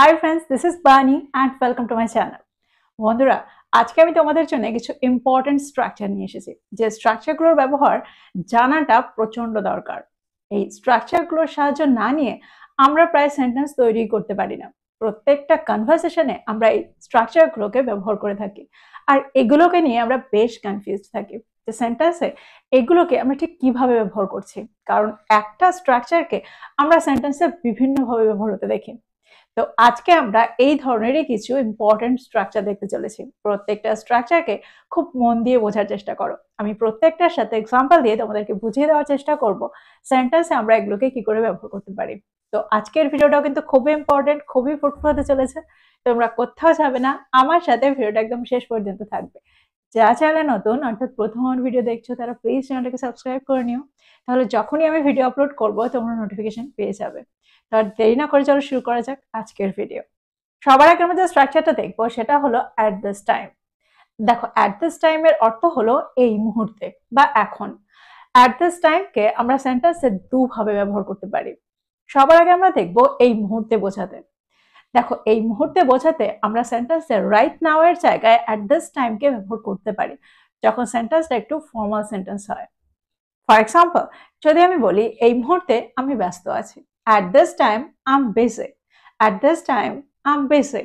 Hi friends, this is Bani and welcome to my channel. বন্ধুরা, আজকে আমি তোমাদের জন্য কিছু ইম্পর্টেন্ট স্ট্রাকচার নিয়ে এসেছি। যে স্ট্রাকচারগুলোর ব্যবহার জানাটা প্রচন্ড দরকার। এই স্ট্রাকচারগুলোর সাহায্য না নিয়ে আমরা প্রায় সেন্টেন্স তৈরি করতে পারি না। প্রত্যেকটা কনভারসেশনে আমরা এই স্ট্রাকচারগুলোকে ব্যবহার করে থাকি। আর এগুলোকে নিয়ে আমরা বেশ কনফিউজড থাকি যে সেন্টেন্সে এগুলোকে আমরা ঠিক কিভাবে ব্যবহার করছি। কারণ একটা স্ট্রাকচারকে আমরা সেন্টেন্সে বিভিন্নভাবে ব্যবহার হতে দেখি। তো আজকে আমরা এই ধরনেরই কিছু ইম্পর্টেন্ট স্ট্রাকচার দেখতে চলেছি। প্রত্যেকটা স্ট্রাকচারকে খুব মন দিয়ে বোঝার চেষ্টা করো। আমি প্রত্যেকটার সাথে এক্সাম্পল দিয়ে তোমাদেরকে বুঝিয়ে দেওয়ার চেষ্টা করব সেন্টেন্সে আমরা এগুলোকে কি করে ব্যবহার করতে পারি। তো আজকের ভিডিওটাও কিন্তু খুবই ইম্পর্টেন্ট, খুবই ফ্রুটফুল হতে চলেছে। তোমরা কোথাও যাবে না, আমার সাথে ভিডিওটা একদম শেষ পর্যন্ত থাকবে। যা চ্যানেলে নতুন অর্থাৎ প্রথম ভিডিও দেখছো তারা প্লিজ চ্যানেলটাকে সাবস্ক্রাইব করে নিও, তাহলে যখনই আমি ভিডিও আপলোড করবো তোমরা নোটিফিকেশন পেয়ে যাবে। তার দেরি না করে চলো শুরু করা যাক আজকের ভিডিও। সবার আগে আমরা যে স্ট্রাকচারটা দেখবো সেটা হলো অ্যাট দিস টাইম। দেখো অ্যাট দিস টাইমের অর্থ হলো এই মুহূর্তে বা এখন। অ্যাট দিস টাইমকে আমরা সেন্টেন্সে দুভাবে ব্যবহার করতে পারি। সবার আগে আমরা দেখবো এই মুহূর্তে বোঝাতে। দেখো এই মুহূর্তে বোঝাতে আমরা সেন্টেন্সে রাইট নাও এর জায়গায় অ্যাট দিস টাইমকে ব্যবহার করতে পারি যখন সেন্টেন্সটা একটু ফর্মাল সেন্টেন্স হয়। ফর এক্সাম্পল, যদি আমি বলি এই মুহূর্তে আমি ব্যস্ত আছি, at this time I'm busy, at this time I'm busy।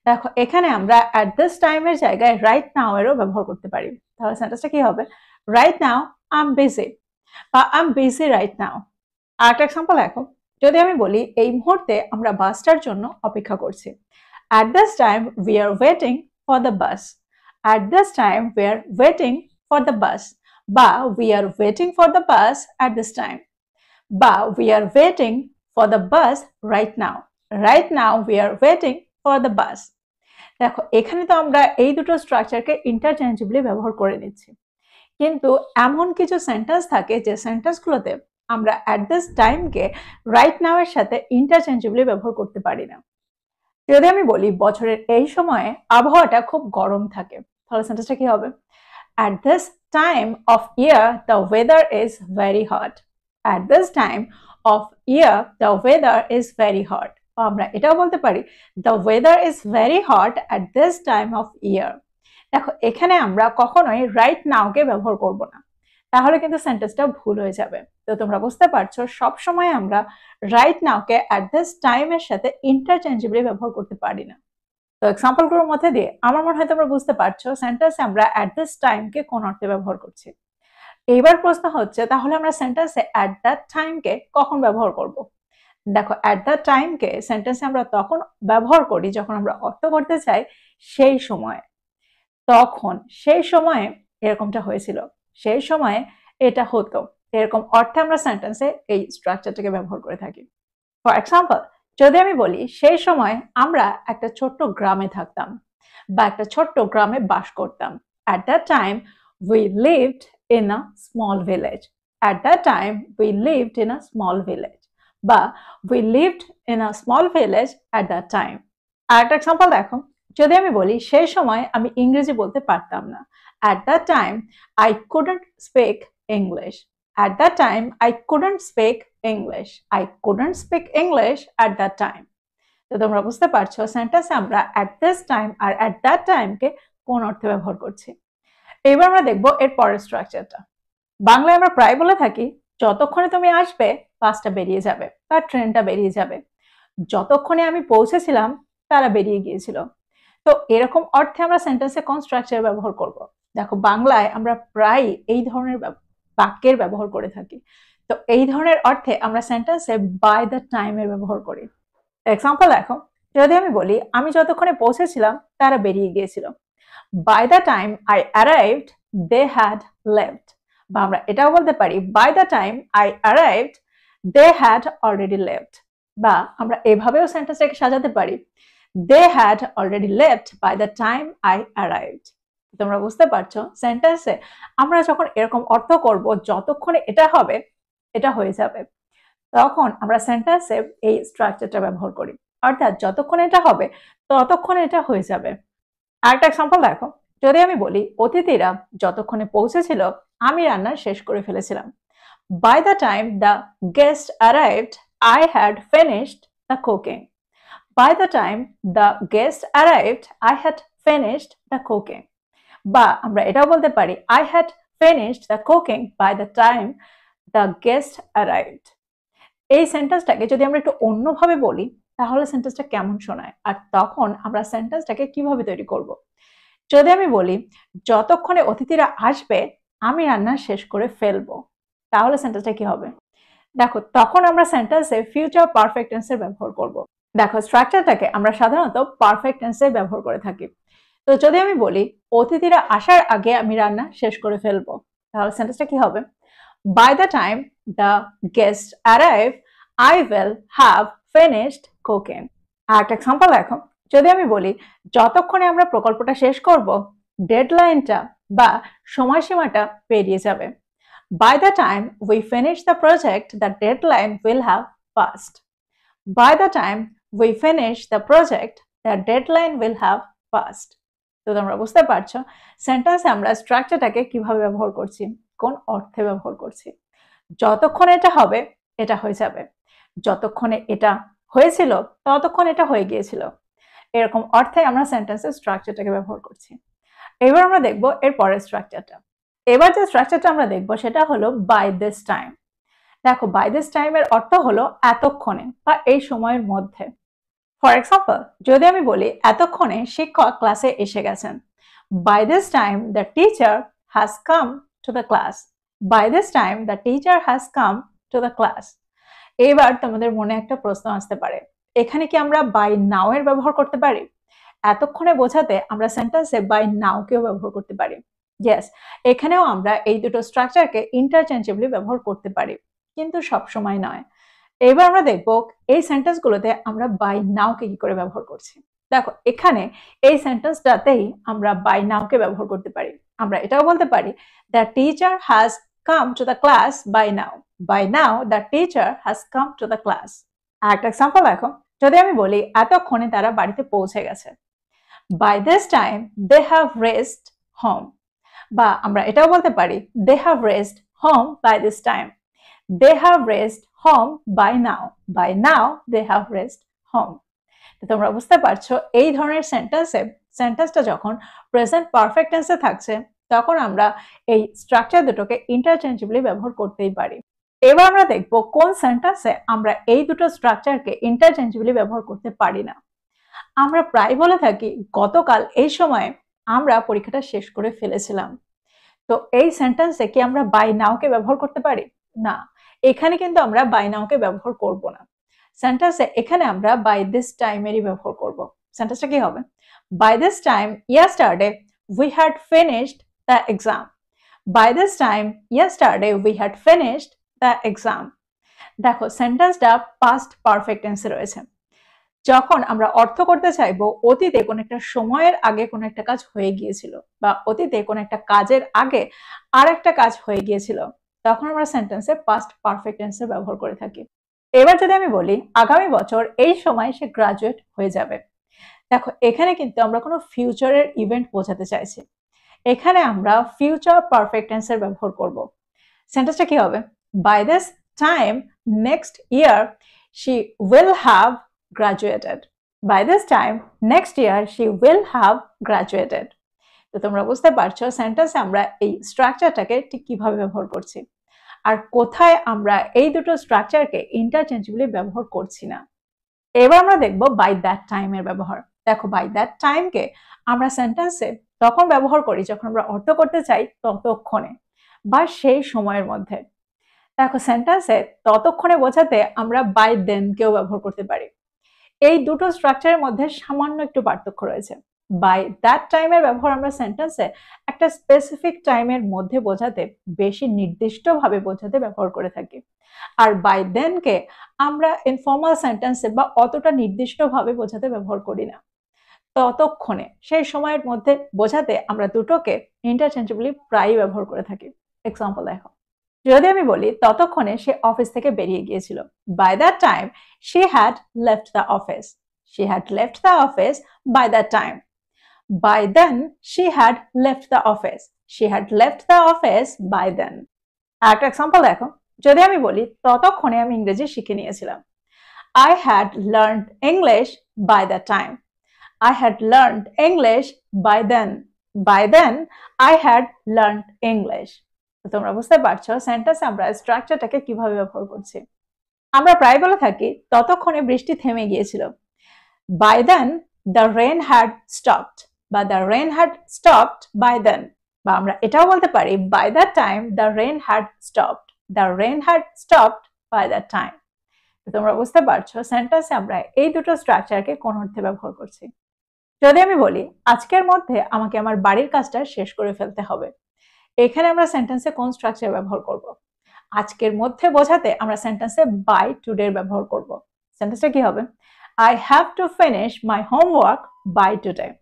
দেখো এখানে আমরা at this time এর জায়গায় right now এরও ব্যবহার করতে পারি। তাহলে সেন্টেন্সটা কি হবে? right now I'm busy বা I'm busy right now। আরেকটা এক্সাম্পল দেখো, যদি আমি বলি এই মুহূর্তে আমরা বাসটার জন্য অপেক্ষা করছি, at this time we are waiting for the bus, at this time we are waiting for the bus বা we are waiting for the bus at this time বা we are waiting for the bus right now, right now we are waiting for the bus। দেখো এখানে তো আমরা এই দুটো স্ট্রাকচারকে ইন্টারচেঞ্জেবলি ব্যবহার করে নিচ্ছি, কিন্তু এমন কিছু সেন্টেন্স থাকে যে সেন্টেন্সগুলোতে আমরা অ্যাট দিস টাইমকে রাইট নাও এর সাথে ইন্টারচেঞ্জেবলি ব্যবহার করতে পারি না। যদি আমি বলি বছরের এই সময়ে আবহাওয়াটা খুব গরম থাকে, তাহলে সেন্টেন্সটা কি হবে? At this time of year the weather is very hot, at this time of year the weather is very hot। আমরা এটাও বলতে পারি the weather is very hot at this time of year। দেখো এখানে আমরা কখনোই রাইট নাওকে ব্যবহার করব না, তাহলে কিন্তু সেন্টেন্সটা ভুল হয়ে যাবে। তো তোমরা বুঝতে পারছো সব সময় আমরা রাইট নাওকে at this time এর সাথে ইন্টারচেঞ্জেবলি ব্যবহার করতে পারি না। তো এক্সাম্পলগুলোর মধ্যে দিয়ে আমার মনে হয় তোমরা বুঝতে পারছো সেন্টেন্সে আমরা অ্যাট দিস টাইমকে কোন অর্থে ব্যবহার করছি। এইবার প্রশ্ন হচ্ছে তাহলে আমরা সেন্টেন্সে অ্যাট দ্যাট টাইমকে কখন ব্যবহার করব? দেখো অ্যাট দ্যাট টাইমকে সেন্টেন্সে আমরা তখন ব্যবহার করি যখন আমরা অর্থ করতে চাই সেই সময়ে, তখন সেই সময়ে এরকমটা হয়েছিল, সেই সময়ে এটা হতো, এরকম অর্থে আমরা সেন্টেন্সে এই স্ট্রাকচারটাকে ব্যবহার করে থাকি। ফর এক্সাম্পল, যদি আমি বলি সেই সময় আমরা একটা ছোট্ট গ্রামে থাকতাম বা একটা ছোট্ট গ্রামে বাস করতাম, at that time we lived in a small village, at that time we lived in a small village বা we lived in a small village at that time। আরেকটা এক্সাম্পল দেখো, যদি আমি বলি সেই সময় আমি ইংরেজি বলতে পারতাম না, at that time I couldn't speak English, at that time I couldn't speak English, I couldn't speak English at that time। তো তোমরা বুঝতে পারছো সেন্টেন্সে আমরা at this time R at that time কে কোন অর্থে ব্যবহার করছি। এবার আমরা দেখবো এর পরের স্ট্রাকচারটা। বাংলায় আমরা প্রায় বলে থাকি যতক্ষণে তুমি আসবে বাসটা বেরিয়ে যাবে বা ট্রেনটা বেরিয়ে যাবে, যতক্ষণে আমি পৌঁছেছিলাম তারা বেরিয়ে গিয়েছিল। তো এরকম অর্থে আমরা সেন্টেন্সে কোন স্ট্রাকচার ব্যবহার করব? দেখো বাংলায় আমরা প্রায় এই ধরনের বাক্যের ব্যবহার করে থাকি। তো এই ধরনের অর্থে আমরা সেন্টেন্সে বাই দ্য টাইমের ব্যবহার করি। এক্সাম্পল দেখো, যদি আমি বলি আমি যতক্ষণে পৌঁছেছিলাম তারা বেরিয়ে গিয়েছিল, by the time I arrived they had left বা আমরা এটাও বলতে পারি by the time I arrived they had already left বা আমরা এভাবেও সেন্টেন্সটাকে সাজাতে পারি they had already left by the time I arrived। তোমরা বুঝতে পারছো সেন্টেন্সে আমরা যখন এরকম অর্থ করব যতক্ষণে এটা হবে এটা হয়ে যাবে, তখন আমরা সেন্টেন্সে এই স্ট্রাকচারটা ব্যবহার করি, অর্থাৎ যতক্ষণে এটা হবে ততক্ষণে এটা হয়ে যাবে। আরেকটা এক্সাম্পল দেখো, যদি আমি বলি অতিথিরা যতক্ষণে পৌঁছেছিল আমি রান্না শেষ করে ফেলেছিলাম, by the time the guest arrived I had finished the cooking by the time the guest arrived I had finished the cooking, বা আমরা এটাও বলতে পারি I had finished the cooking by the time the guest arrived। এই সেন্টেন্সটাকে যদি আমরা একটু অন্যভাবে বলি তাহলে সেন্টেন্সটা কেমন শোনায়, আর তখন আমরা সেন্টেন্সটাকে কিভাবে তৈরি করব। যদি আমি বলি যতক্ষণে অতিথিরা আসবে আমি রান্না শেষ করে ফেলবো, তাহলে সেন্টেন্সটা কি হবে? দেখো তখন আমরা সেন্টেন্সে ফিউচার পারফেক্ট টেন্সের ব্যবহার করব। দেখো স্ট্রাকচারটাকে আমরা সাধারণত পারফেক্ট টেন্সে ব্যবহার করে থাকি। তো যদি আমি বলি অতিথিরা আসার আগে আমি রান্না শেষ করে ফেলবো, তাহলে সেন্টেন্সটা কি হবে? By the time the guests arrive, I will have finished cooking. আরেকটা এক্সাম্পল দেখো, যদি আমি বলি যতক্ষণে আমরা প্রকল্পটা শেষ করব ডেডলাইনটা বা সময়সীমাটা পেরিয়ে যাবে। By the time we finish the project, the deadline will have passed. By the time we finish the project, the deadline will have passed. তো তোমরা বুঝতে পারছো সেন্টেন্সে আমরা স্ট্রাকচারটাকে কিভাবে ব্যবহার করছি, কোন অর্থে ব্যবহার করছি। যতক্ষণে এটা হবে এটা হয়ে যাবে, যতক্ষণে এটা হয়েছিল ততক্ষণ এটা হয়ে গিয়েছিল, এরকম অর্থে আমরা সেন্টেন্সের স্ট্রাকচারটাকে ব্যবহার করছি। এবার আমরা দেখব এর পরের স্ট্রাকচারটা। এবার যে স্ট্রাকচারটা আমরা দেখব সেটা হলো বাই দিস টাইম। দেখো বাই দিস টাইমের অর্থ হলো এতক্ষণে বা এই সময়ের মধ্যে। ফর এক্সাম্পল যদি আমি বলি এতক্ষণে শিক্ষক ক্লাসে এসে গেছেন, by this time the teacher has come to the class. By this time the teacher has come to the class. এবার তোমাদের মনে একটা প্রশ্ন আসতে পারে, এখানে কি আমরা বাই নাও এর ব্যবহার করতে পারি? এতক্ষণে বোঝাতে আমরা সেন্টেন্সে বাই নাও কেও ব্যবহার করতে পারি। ইয়েস, এখানেও আমরা এই দুটো স্ট্রাকচারকে ইন্টারচেঞ্জেবলি ব্যবহার করতে পারি, কিন্তু সব সময় নয়। এবার আমরা দেখব এই সেন্টেন্সগুলোতে আমরা বাই নাও কে কি করে ব্যবহার করছি। দেখো এখানে এই সেন্টেন্সটাতেই আমরা বাই নাও কে ব্যবহার করতে পারি। আমরা এটাও বলতে পারি the teacher has come to the class by now. By now the teacher has come to the class. আর একটা এক্সাম্পল দেখো, যদি আমি বলি এতক্ষণে তারা বাড়িতে পৌঁছে গেছে, by this time they have reached home. বা আমরা এটাও বলতে পারি they have reached home by this time. They have reached home by now. By now they have reached home. তোমরা বুঝতে পারছো এই ধরনের সেন্টেন্সটা যখন প্রেজেন্ট পারফেক্ট টেন্সে থাকছে তখন আমরা এই স্ট্রাকচার দুটোকে ইন্টারচেঞ্জেবলি ব্যবহার করতেই পারি। এবার আমরা দেখব কোন সেন্টেন্সে আমরা এই দুটো স্ট্রাকচারকে ইন্টারচেঞ্জেবলি ব্যবহার করতে পারি না। আমরা প্রায় বলে থাকি গতকাল এই সময়ে আমরা পরীক্ষাটা শেষ করে ফেলেছিলাম। তো এই সেন্টেন্সে কি আমরা বাই নাও কে ব্যবহার করতে পারি? না, এখানে কিন্তু আমরা বাই নাও কে ব্যবহার করব না। সেন্টেন্সে এখানে আমরা বাই দিস টাইমেরই ব্যবহার করব। সেন্টেন্সটা কি হবে? By this time yesterday we had finished the exam. By this time yesterday we had finished the exam. দেখো সেন্টেন্সটা পাস্ট পারফেক্ট টেন্সে রয়েছে। যখন আমরা অর্থ করতে চাইবো অতীতে কোন একটা সময়ের আগে কোন একটা কাজ হয়ে গিয়েছিল বা অতীতে কোন একটা কাজের আগে আর একটা কাজ হয়ে গিয়েছিল, তখন আমরা সেন্টেন্সে পাস্ট পারফেক্ট টেন্সের ব্যবহার করে থাকি। এবার যদি আমি বলি আগামী বছর এই সময় সে গ্রাজুয়েট হয়ে যাবে, দেখো এখানে কিন্তু আমরা কোনো ফিউচারের ইভেন্ট বোঝাতে চাইছি। এখানে আমরা ফিউচার পারফেক্ট টেন্সের ব্যবহার করব। সেন্টেন্সটা কি হবে? By this time next year she will have graduated. By this time next year she will have graduated. তো তোমরা বুঝতে পারছো সেন্টেন্সে আমরা এই স্ট্রাকচারটাকে ঠিক কিভাবে ব্যবহার করছি আর কোথায় আমরা এই দুটো স্ট্রাকচারকে ইন্টারচেঞ্জেবলি ব্যবহার করছি না। এবার আমরা দেখব বাই দ্যাট টাইমের ব্যবহার। দেখো বাই দ্যাট টাইমকে আমরা সেন্টেন্সে তখন ব্যবহার করি যখন আমরা অর্থ করতে চাই ততক্ষণে বা সেই সময়ের মধ্যে। দেখো সেন্টেন্সে ততক্ষণে বোঝাতে আমরা বাই দেন কেও ব্যবহার করতে পারি। এই দুটো স্ট্রাকচারের মধ্যে সামান্য একটু পার্থক্য রয়েছে। বাই দ্যাট টাইমের ব্যবহার আমরা সেন্টেন্সে একটা স্পেসিফিক টাইমের মধ্যে বোঝাতে, বেশি নির্দিষ্টভাবে বোঝাতে ব্যবহার করে থাকি। আর বাই দেনকে আমরা ইনফর্মাল সেন্টেন্সে বা অতটা নির্দিষ্টভাবে বোঝাতে ব্যবহার করি না। ততক্ষণে সেই সময়ের মধ্যে বোঝাতে আমরা দুটোকে ইন্টারচেঞ্জেবলি প্রায়ই ব্যবহার করে থাকি। এক্সাম্পল দেখো, যদি আমি বলি ততক্ষণে সে অফিস থেকে বেরিয়ে গিয়েছিল, by that time she had left the office. She had left the office by that time. By then she had left the office. She had left the office by then. একটা example দেখো, যদি আমি বলি ততক্ষণে আমি ইংরেজি শিখে নিয়েছিলাম, I had learned English by that time. I had learned English by then. By then, I had learned English. তো তোমরা বুঝতে পারছো সেন্টেন্সে আমরা স্ট্রাকচারটাকে কিভাবে ব্যবহার করছি। আমরা প্রায় বলে থাকি ততক্ষণে বৃষ্টি থেমে গিয়েছিল। By then, the rain had stopped. বা the rain had stopped by then. বা আমরা এটাও বলতে পারি by that time, the rain had stopped. The rain had stopped by that time. তোমরা বুঝতে পারছো সেন্টেন্সে আমরা এই দুটো স্ট্রাকচারকে কোন অর্থে ব্যবহার করছি। যদি আমি বলি আজকের মধ্যে আমাকে আমার বাড়ির কাজটা শেষ করে ফেলতে হবে, এখানে আমরা সেন্টেন্সে কোন স্ট্রাকচার ব্যবহার করব? আজকের মধ্যে বোঝাতে আমরা সেন্টেন্সে বাই টুডে ব্যবহার করব। সেন্টেন্সটা কি হবে? I have to finish my homework by today.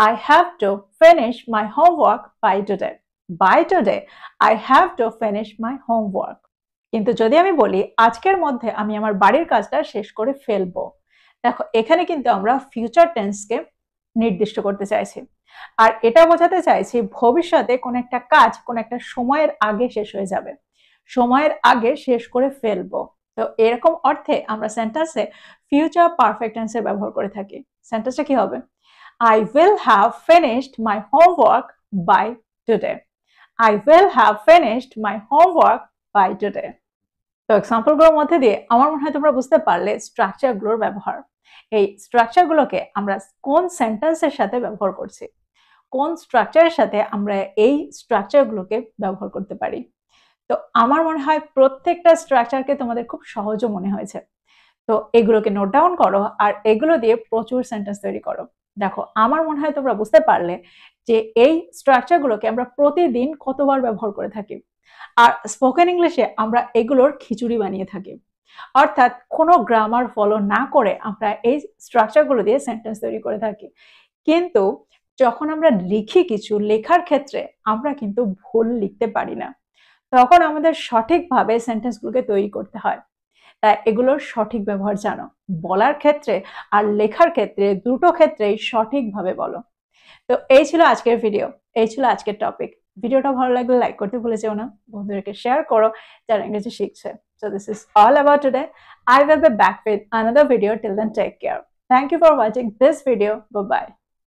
I have to finish my homework by today. By today, I have to finish my homework. কিন্তু যদি আমি বলি আজকের মধ্যে আমি আমার বাড়ির কাজটা শেষ করে ফেলবো, দেখো এখানে কিন্তু আমরা ফিউচার টেন্সকে নির্দিষ্ট করতে চাইছি, আর এটা বোঝাতে চাইছি ভবিষ্যতে কোন একটা কাজ কোন একটা সময়ের আগে শেষ হয়ে যাবে, সময়ের আগে শেষ করে ফেলবো। তো এরকম অর্থে আমরা সেন্টেন্সে ফিউচার পারফেক্ট টেন্সের ব্যবহার করে থাকি। সেন্টেন্সটা কি হবে? I will have finished my homework by today. I will have finished my homework by today. তো এক্সাম্পলগুলোর মধ্যে দিয়ে আমার মনে হয় তোমরা বুঝতে পারলে স্ট্রাকচারগুলোর ব্যবহার। এই স্ট্রাকচারগুলোকে আমরা কোন সেন্টেন্সের সাথে ব্যবহার করছি, কোন স্ট্রাকচারের সাথে আমরা এই স্ট্রাকচারগুলোকে ব্যবহার করতে পারি। তো আমার মনে হয় প্রত্যেকটা স্ট্রাকচারকে তোমাদের খুব সহজও মনে হয়েছে। তো এগুলোকে নোট ডাউন করো আর এগুলো দিয়ে প্রচুর সেন্টেন্স তৈরি করো। দেখো আমার মনে হয় তোমরা বুঝতে পারলে যে এই স্ট্রাকচারগুলোকে আমরা প্রতিদিন কতবার ব্যবহার করে থাকি, আর স্পোকেন ইংলিশে আমরা এগুলোর খিচুড়ি বানিয়ে থাকি। অর্থাৎ কোনো গ্রামার ফলো না করে আমরা এই স্ট্রাকচারগুলো দিয়ে সেন্টেন্স তৈরি করে থাকি, কিন্তু যখন আমরা লিখি কিছু লেখার ক্ষেত্রে আমরা কিন্তু ভুল লিখতে পারি না, তখন আমাদের সঠিকভাবে সেন্টেন্সগুলোকে তৈরি করতে হয়। তাই এগুলোর সঠিক ব্যবহার জানো, বলার ক্ষেত্রে আর লেখার ক্ষেত্রে দুটো ক্ষেত্রেই সঠিকভাবে বলো। তো এই ছিল আজকের ভিডিও, এই ছিল আজকের টপিক। ভিডিওটা ভালো লাগলে লাইক করতে ভুলে যেও না, বন্ধুদেরকে শেয়ার করো যারা ইংরেজি শিখছে। So this is all about today. I will be back with another video. Till then, take care. Thank you for watching this video. Bye bye.